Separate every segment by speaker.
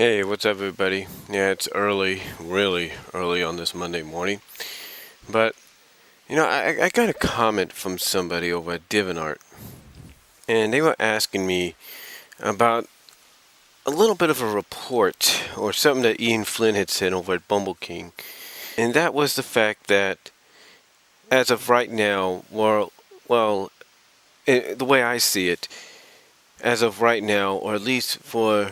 Speaker 1: Hey, what's up, everybody? Yeah, it's early, really early on this Monday morning. But, I got a comment from somebody over at DivnArt, and they were asking me about a little bit of a report or something that Ian Flynn had said over at Bumble King. And that was the fact that, as of right now, the way I see it, as of right now, or at least for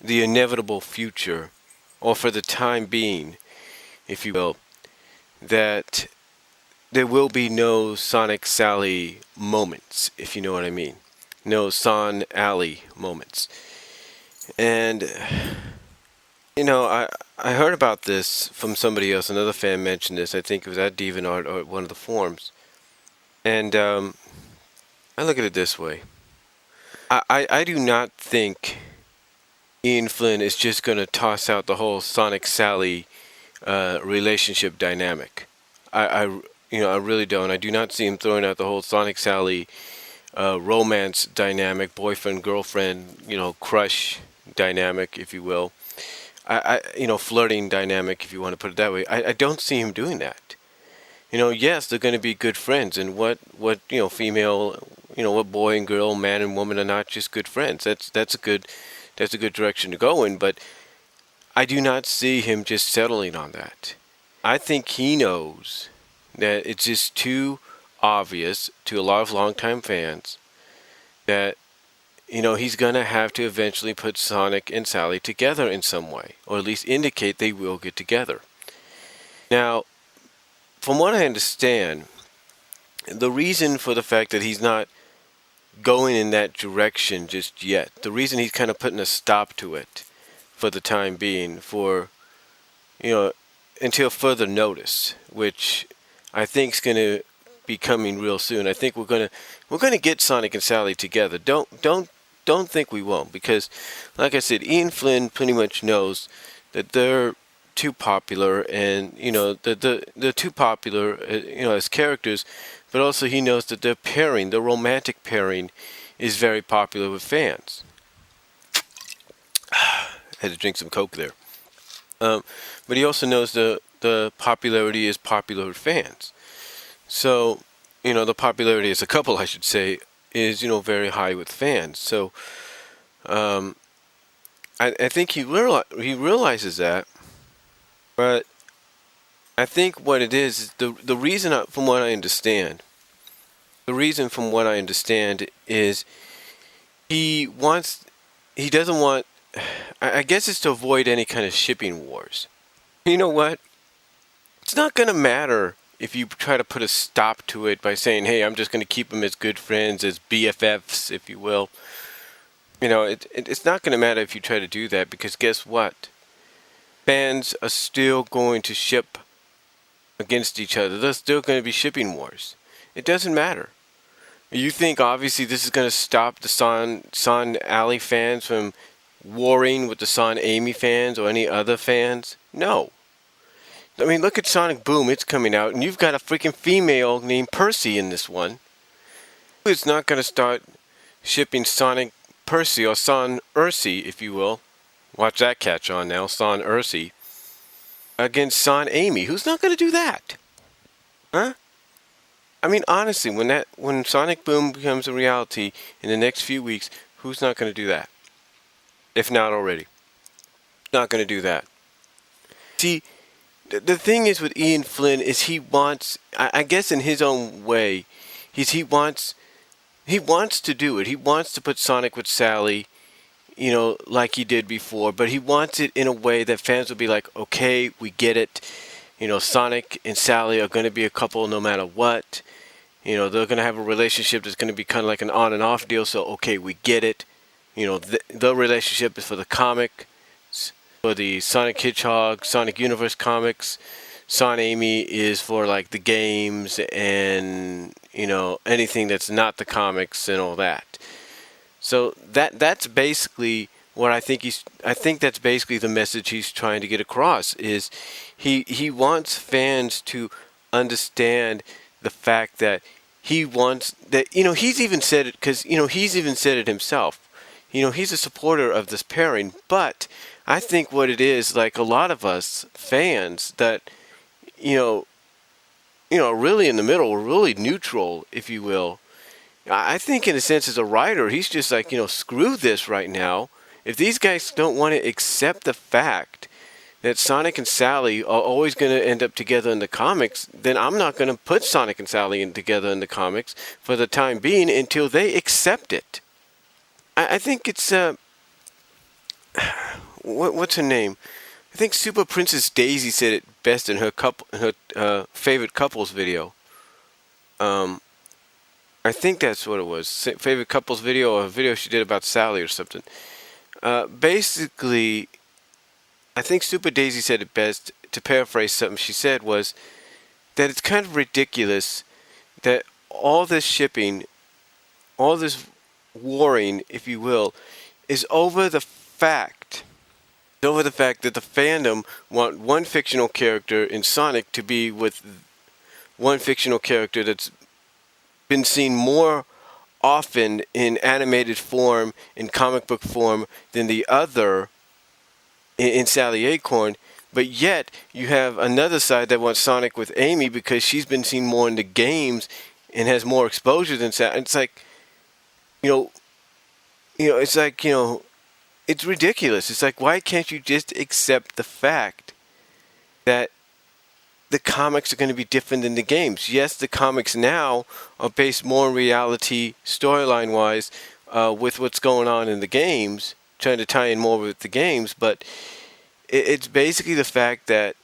Speaker 1: the inevitable future, or for the time being, if you will, that there will be no Sonic Sally moments, if you know what I mean. No Son Alley moments. And, I heard about this from somebody else. Another fan mentioned this. I think it was at DeviantArt or at one of the forums. And I look at it this way. I do not think Ian Flynn is just going to toss out the whole Sonic Sally relationship dynamic. I really don't. I do not see him throwing out the whole Sonic Sally romance dynamic, boyfriend girlfriend, crush dynamic, if you will. Flirting dynamic, if you want to put it that way. I don't see him doing that. Yes, they're going to be good friends, and what female, what boy and girl, man and woman are not just good friends. That's a good direction to go in, but I do not see him just settling on that. I think he knows that it's just too obvious to a lot of longtime fans that he's gonna have to eventually put Sonic and Sally together in some way, or at least indicate they will get together. Now, from what I understand, the reason for the fact that he's not going in that direction just yet, the reason he's kind of putting a stop to it for the time being, for until further notice, which I think is going to be coming real soon. I think we're gonna get Sonic and Sally together. Don't think we won't, because, like I said, Ian Flynn pretty much knows that they're too popular, and they're too popular, as characters, but also he knows that their pairing, the romantic pairing, is very popular with fans. Had to drink some Coke there. But he also knows the popularity is popular with fans. So, the popularity as a couple, I should say, is, very high with fans. So, I think he realizes that. But I think what it is the reason, from what I understand, is he doesn't want, I guess it's to avoid any kind of shipping wars. You know what? It's not going to matter if you try to put a stop to it by saying, hey, I'm just going to keep them as good friends, as BFFs, if you will. It's not going to matter if you try to do that, because guess what? Fans are still going to ship against each other. There's still going to be shipping wars. It doesn't matter. You think obviously this is going to stop the Son Alley fans from warring with the Son Amy fans or any other fans? No. I mean, look at Sonic Boom. It's coming out, and you've got a freaking female named Percy in this one. It's not going to start shipping Sonic Percy, or Son Ursi, if you will. Watch that catch on now, Son Ursi, against Son Amy. Who's not going to do that? Huh? I mean, honestly, when Sonic Boom becomes a reality in the next few weeks, who's not going to do that? If not already. Not going to do that. See, the thing is with Ian Flynn is he wants, I guess in his own way, he wants to do it. He wants to put Sonic with Sally, like he did before, but he wants it in a way that fans will be like, okay, we get it. Sonic and Sally are going to be a couple no matter what. They're going to have a relationship that's going to be kind of like an on and off deal, so okay, we get it. The relationship is for the comic, for the Sonic Hedgehog, Sonic Universe comics. Son Amy is for like the games and, anything that's not the comics and all that. So that's basically what I think that's basically the message he's trying to get across, is he wants fans to understand the fact that he wants that, he's even said it, because he's even said it himself. He's a supporter of this pairing, but I think what it is, like a lot of us fans that, you know, really in the middle, really neutral, if you will. I think in a sense as a writer, he's just like, screw this right now. If these guys don't want to accept the fact that Sonic and Sally are always going to end up together in the comics, then I'm not going to put Sonic and Sally together in the comics for the time being until they accept it. I think it's what's her name? I think Super Princess Daisy said it best in her favorite couples video. I think that's what it was. Favorite couples video, or a video she did about Sally or something. Basically, I think Super Daisy said it best. To paraphrase something she said was that it's kind of ridiculous that all this shipping, all this warring, if you will, is over the fact that the fandom want one fictional character in Sonic to be with one fictional character that's been seen more often in animated form, in comic book form, than the other in Sally Acorn. But yet, you have another side that wants Sonic with Amy because she's been seen more in the games and has more exposure than Sally. It's like, it's like, it's ridiculous. It's like, why can't you just accept the fact that the comics are going to be different than the games? Yes, the comics now are based more on reality, storyline-wise, with what's going on in the games, trying to tie in more with the games, but it's basically the fact that,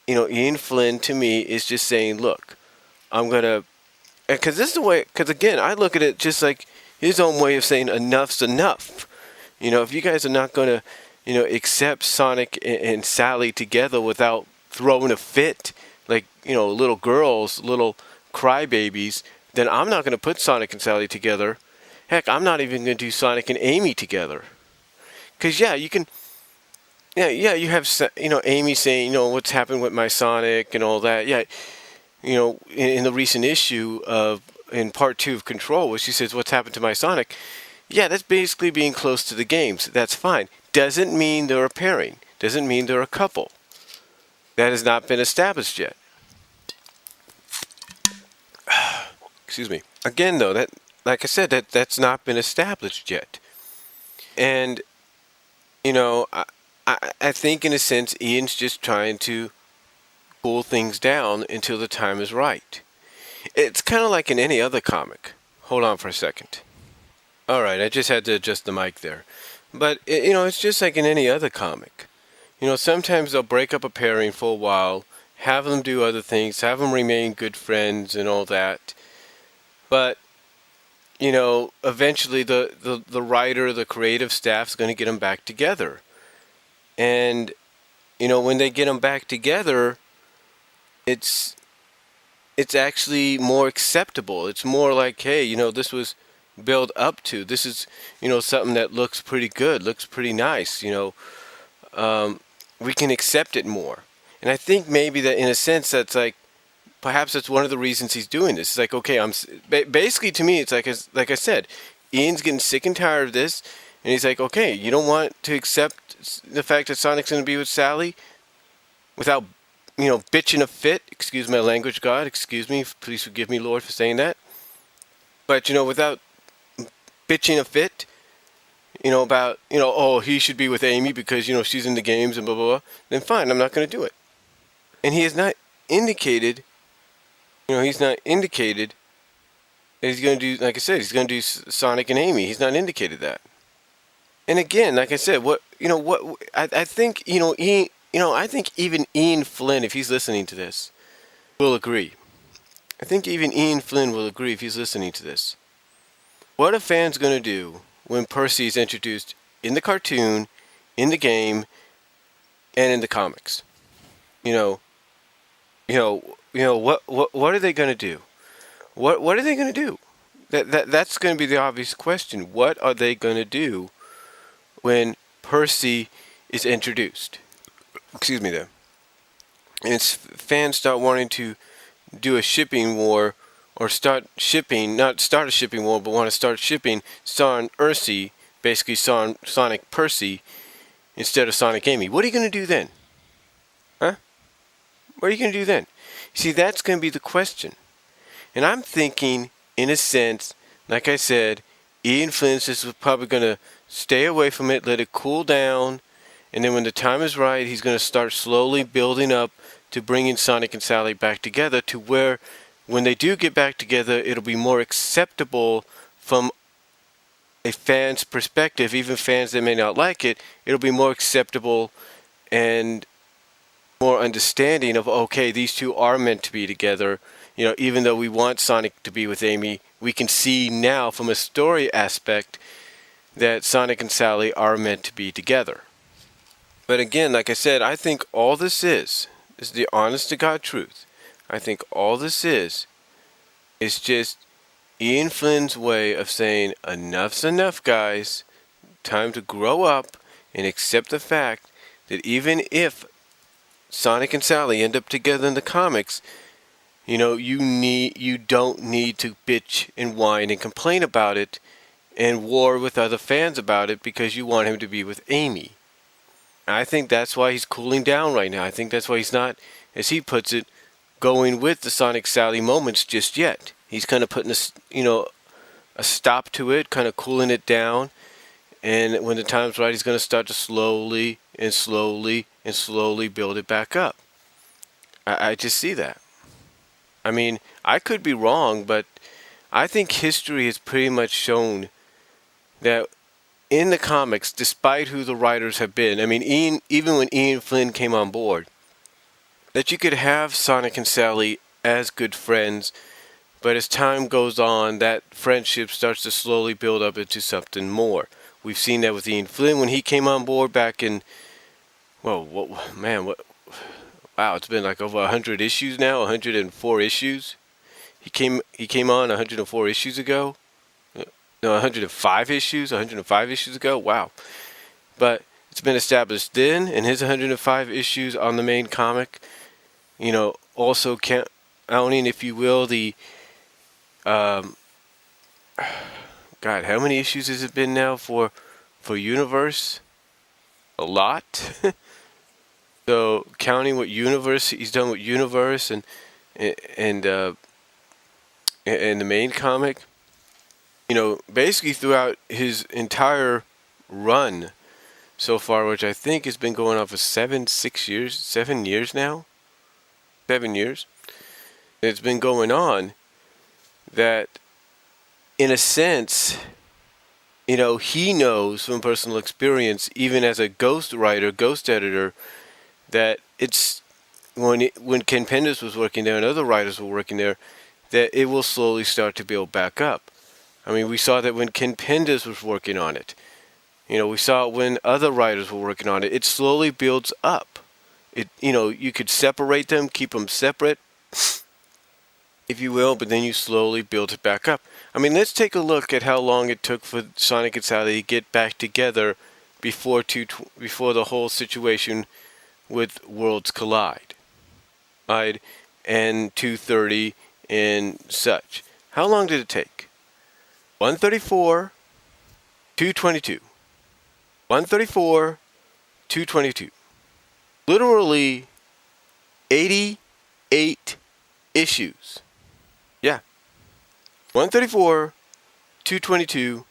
Speaker 1: Ian Flynn, to me, is just saying, look, I'm going to... Because this is the way... Because, again, I look at it just like his own way of saying enough's enough. If you guys are not going to, accept Sonic and Sally together without throwing a fit, like, little girls, little crybabies, then I'm not going to put Sonic and Sally together. Heck, I'm not even going to do Sonic and Amy together. Because, you can... you have, Amy saying, what's happened with my Sonic and all that. Yeah, in the recent issue in part 2 of Control, where she says, what's happened to my Sonic? Yeah, that's basically being close to the games. That's fine. Doesn't mean they're a pairing. Doesn't mean they're a couple. That has not been established yet. Excuse me. Again, though, that, like I said, that's not been established yet. And, I think in a sense Ian's just trying to cool things down until the time is right. It's kind of like in any other comic. Hold on for a second. Alright, I just had to adjust the mic there. But, it's just like in any other comic. Sometimes they'll break up a pairing for a while, have them do other things, have them remain good friends and all that. But, eventually the writer, the creative staff's going to get them back together. And, when they get them back together, it's actually more acceptable. It's more like, hey, this was built up to. This is, something that looks pretty good, looks pretty nice, we can accept it more. And I think maybe that in a sense that's like, perhaps that's one of the reasons he's doing this. It's like, okay, basically to me, it's like I said, Ian's getting sick and tired of this. And he's like, okay, you don't want to accept the fact that Sonic's going to be with Sally without, bitching a fit. Excuse my language, God. Excuse me. Please forgive me, Lord, for saying that. But, without bitching a fit, about, oh, he should be with Amy because, she's in the games and blah, blah, blah. Then fine, I'm not going to do it. And he has not indicated, that he's going to do, like I said, he's going to do Sonic and Amy. He's not indicated that. And again, like I said, I think, I think even Ian Flynn, if he's listening to this, will agree. I think even Ian Flynn will agree if he's listening to this. What are fans going to do when Percy is introduced in the cartoon, in the game, and in the comics? What are they going to do? What are they going to do? That's going to be the obvious question. What are they going to do when Percy is introduced? Excuse me there. And fans start wanting to do a shipping war, or not start a shipping war, but want to start shipping Son Ursi, basically Sonic Percy, instead of Sonic Amy, what are you going to do then? Huh? What are you going to do then? See, that's going to be the question. And I'm thinking, in a sense, like I said, Ian Flynn is probably going to stay away from it, let it cool down, and then when the time is right, he's going to start slowly building up to bringing Sonic and Sally back together to where when they do get back together, it'll be more acceptable from a fan's perspective, even fans that may not like it, it'll be more acceptable and more understanding of, okay, these two are meant to be together. You know, even though we want Sonic to be with Amy, we can see now from a story aspect that Sonic and Sally are meant to be together. But again, like I said, I think all this is the honest to God truth. I think all this is just Ian Flynn's way of saying, enough's enough, guys. Time to grow up and accept the fact that even if Sonic and Sally end up together in the comics, you know, you don't need to bitch and whine and complain about it and war with other fans about it because you want him to be with Amy. I think that's why he's cooling down right now. I think that's why he's not, as he puts it, going with the Sonic Sally moments just yet. He's kind of putting a stop to it, kind of cooling it down. And when the time's right, he's going to start to slowly and slowly and slowly build it back up. I just see that. I mean, I could be wrong, but I think history has pretty much shown that in the comics, despite who the writers have been, I mean, even when Ian Flynn came on board, that you could have Sonic and Sally as good friends, but as time goes on, that friendship starts to slowly build up into something more. We've seen that with Ian Flynn when he came on board back in, wow, it's been like over 100 issues now, 104 issues. He came on 104 issues ago. No, 105 issues ago. Wow. But it's been established then, in his 105 issues on the main comic, you know, also counting, if you will, the, God, how many issues has it been now for Universe? A lot. So counting what Universe he's done with Universe and the main comic, you know, basically throughout his entire run so far, which I think has been going on for 7 years now. 7 years. It's been going on that, in a sense, you know, he knows from personal experience, even as a ghost writer, ghost editor, that it's when Ken Penders was working there and other writers were working there, that it will slowly start to build back up. I mean, we saw that when Ken Penders was working on it. You know, we saw it when other writers were working on it. It slowly builds up. It, you know, you could separate them, keep them separate, if you will, but then you slowly build it back up. I mean, let's take a look at how long it took for Sonic and Sally to get back together before the whole situation with Worlds Collide, right? And 230 and such. How long did it take? 134, 222. 134, 222. Literally 88 issues. Yeah. 134, 222,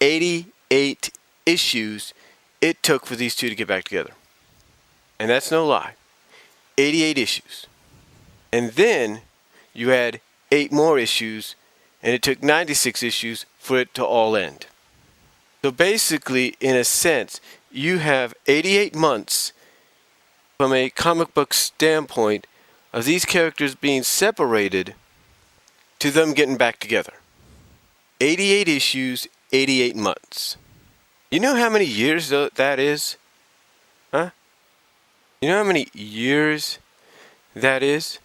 Speaker 1: 88 issues it took for these two to get back together. And that's no lie. 88 issues. And then you add 8 more issues, and it took 96 issues for it to all end. So basically, in a sense, you have 88 months from a comic book standpoint of these characters being separated to them getting back together. 88 issues, 88 months. You know how many years that is? Huh? You know how many years that is?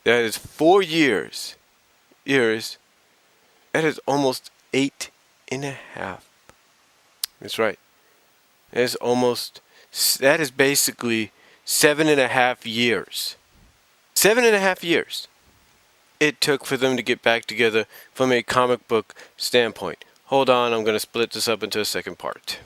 Speaker 1: That is 4 years. That is almost 8.5. That's right. That is basically 7.5 years. 7.5 years it took for them to get back together from a comic book standpoint. Hold on, I'm going to split this up into a second part.